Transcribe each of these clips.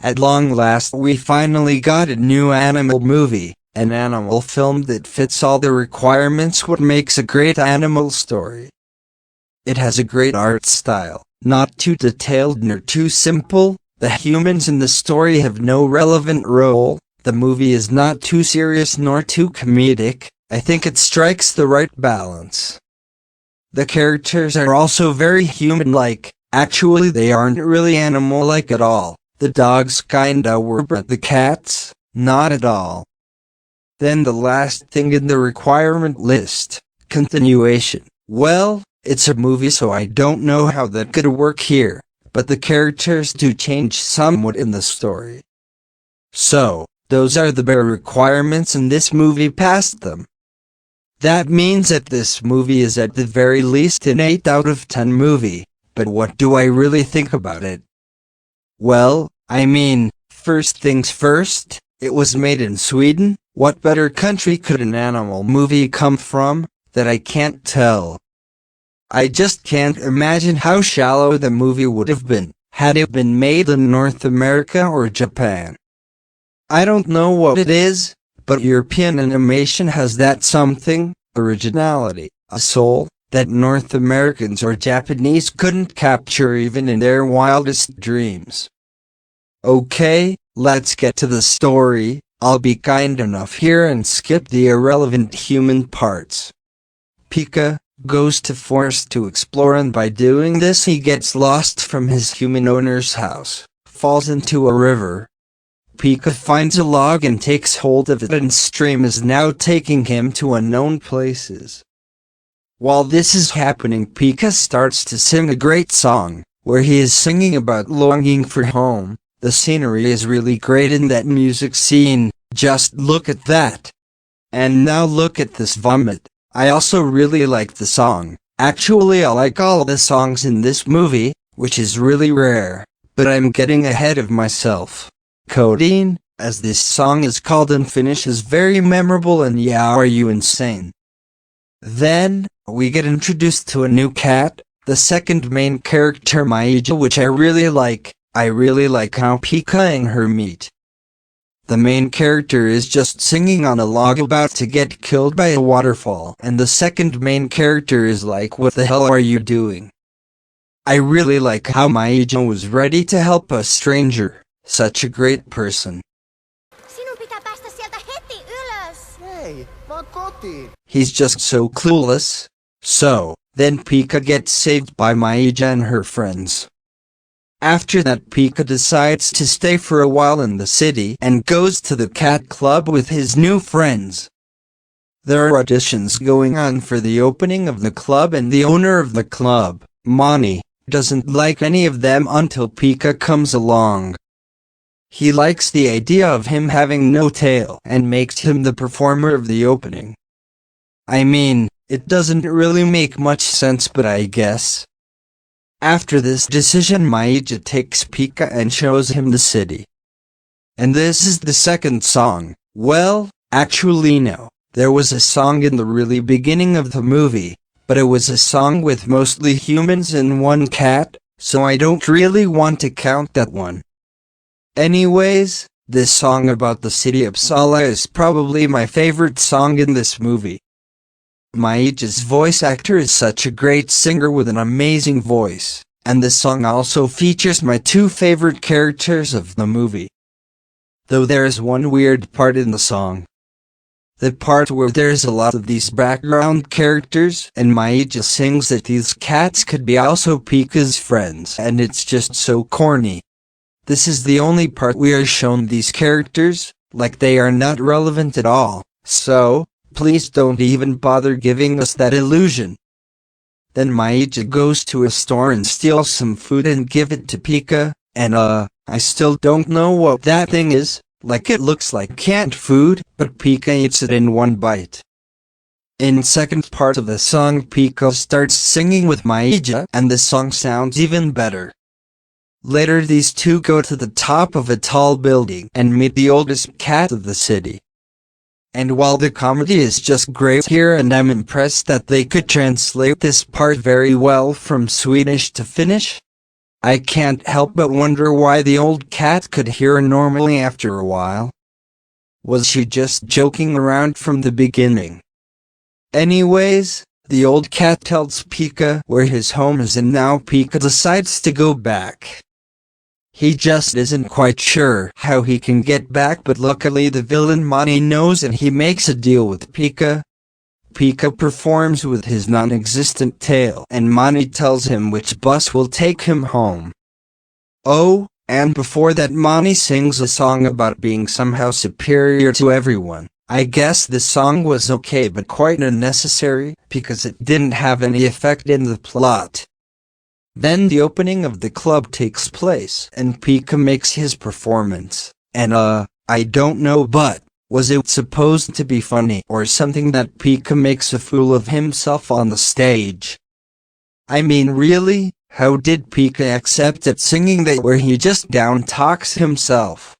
At long last we finally got a new animal movie, an animal film that fits all the requirements what makes a great animal story. It has a great art style, not too detailed nor too simple, the humans in the story have no relevant role, the movie is not too serious nor too comedic, I think it strikes the right balance. The characters are also very human-like, actually they aren't really animal-like at all. The dogs kinda were, but the cats, not at all. Then the last thing in the requirement list, continuation. Well, it's a movie so I don't know how that could work here, but the characters do change somewhat in the story. So, those are the bare requirements and this movie passed them. That means that this movie is at the very least an 8 out of 10 movie, but what do I really think about it? Well, I mean, first things first, it was made in Sweden. What better country could an animal movie come from, that I can't tell? I just can't imagine how shallow the movie would have been, had it been made in North America or Japan. I don't know what it is, but European animation has that something, originality, a soul, that North Americans or Japanese couldn't capture even in their wildest dreams. Okay, let's get to the story. I'll be kind enough here and skip the irrelevant human parts. Pika goes to forest to explore, and by doing this he gets lost from his human owner's house, falls into a river. Pika finds a log and takes hold of it, and stream is now taking him to unknown places. While this is happening, Pika starts to sing a great song, where he is singing about longing for home. The scenery is really great in that music scene, just look at that. And now look at this vomit. I also really like the song. Actually I like all the songs in this movie, which is really rare, but I'm getting ahead of myself. Codeine, as this song is called in Finnish, is very memorable, and yeah, are you insane? Then, we get introduced to a new cat, the second main character Maija, which I really like. I really like how Pika and her meet. The main character is just singing on a log about to get killed by a waterfall, and the second main character is like, what the hell are you doing? I really like how Maija was ready to help a stranger, such a great person. Sinun pitää päästä sieltä heti ylös. Hei, vaan kotiin. He's just so clueless. So, then Pika gets saved by Maija and her friends. After that, Pika decides to stay for a while in the city and goes to the cat club with his new friends. There are auditions going on for the opening of the club, and the owner of the club, Mani, doesn't like any of them until Pika comes along. He likes the idea of him having no tail and makes him the performer of the opening. I mean, it doesn't really make much sense, but I guess. After this decision, Maija takes Pika and shows him the city. And this is the second song. Well, actually no. There was a song in the really beginning of the movie, but it was a song with mostly humans and one cat, so I don't really want to count that one. Anyways, this song about the city of Uppsala is probably my favorite song in this movie. Maija's voice actor is such a great singer with an amazing voice, and the song also features my two favorite characters of the movie. Though there is one weird part in the song. The part where there's a lot of these background characters, and Maija sings that these cats could be also Pika's friends, and it's just so corny. This is the only part we are shown these characters, like they are not relevant at all, so please don't even bother giving us that illusion. Then Maija goes to a store and steals some food and give it to Pika, and I still don't know what that thing is, like it looks like canned food, but Pika eats it in one bite. In second part of the song, Pika starts singing with Maija, and the song sounds even better. Later these two go to the top of a tall building and meet the oldest cat of the city. And while the comedy is just great here, and I'm impressed that they could translate this part very well from Swedish to Finnish, I can't help but wonder why the old cat could hear normally after a while. Was she just joking around from the beginning? Anyways, the old cat tells Pika where his home is and now Pika decides to go back. He just isn't quite sure how he can get back, but luckily the villain Monty knows and he makes a deal with Pika. Pika performs with his non-existent tail and Monty tells him which bus will take him home. Oh, and before that Monty sings a song about being somehow superior to everyone. I guess this song was okay but quite unnecessary because it didn't have any effect in the plot. Then the opening of the club takes place and Pika makes his performance, and I don't know, but was it supposed to be funny or something that Pika makes a fool of himself on the stage? I mean, really, how did Pika accept at singing that where he just down talks himself?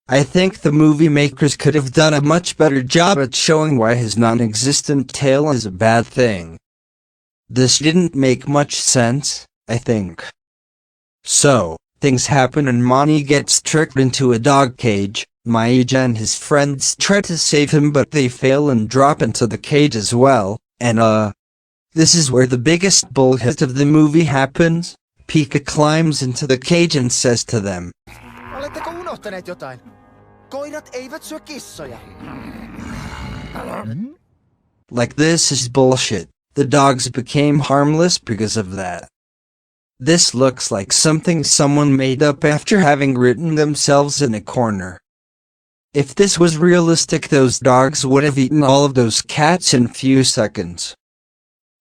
I think the movie makers could have done a much better job at showing why his non-existent tail is a bad thing. This didn't make much sense, I think. So, things happen and Monty gets tricked into a dog cage. Maija and his friends try to save him but they fail and drop into the cage as well, and this is where the biggest bullshit of the movie happens. Pika climbs into the cage and says to them, Oletteko unohtaneet jotain? Koirat eivät syö kissoja. like this is bullshit. The dogs became harmless because of that. This looks like something someone made up after having written themselves in a corner. If this was realistic, those dogs would have eaten all of those cats in few seconds.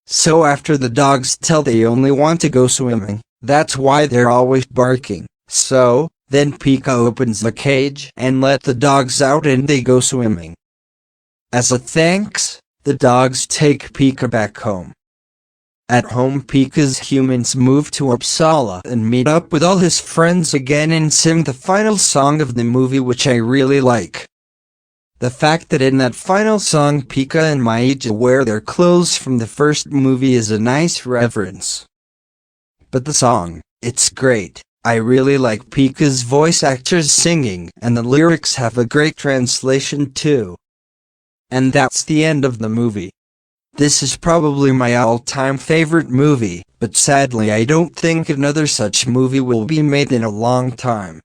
So after the dogs tell they only want to go swimming, that's why they're always barking. So, then Pika opens the cage and let the dogs out and they go swimming. As a thanks, the dogs take Pika back home. At home, Pika's humans move to Uppsala and meet up with all his friends again and sing the final song of the movie, which I really like. The fact that in that final song Pika and Maija wear their clothes from the first movie is a nice reference. But the song, it's great. I really like Pika's voice actors singing, and the lyrics have a great translation too. And that's the end of the movie. This is probably my all-time favorite movie, but sadly I don't think another such movie will be made in a long time.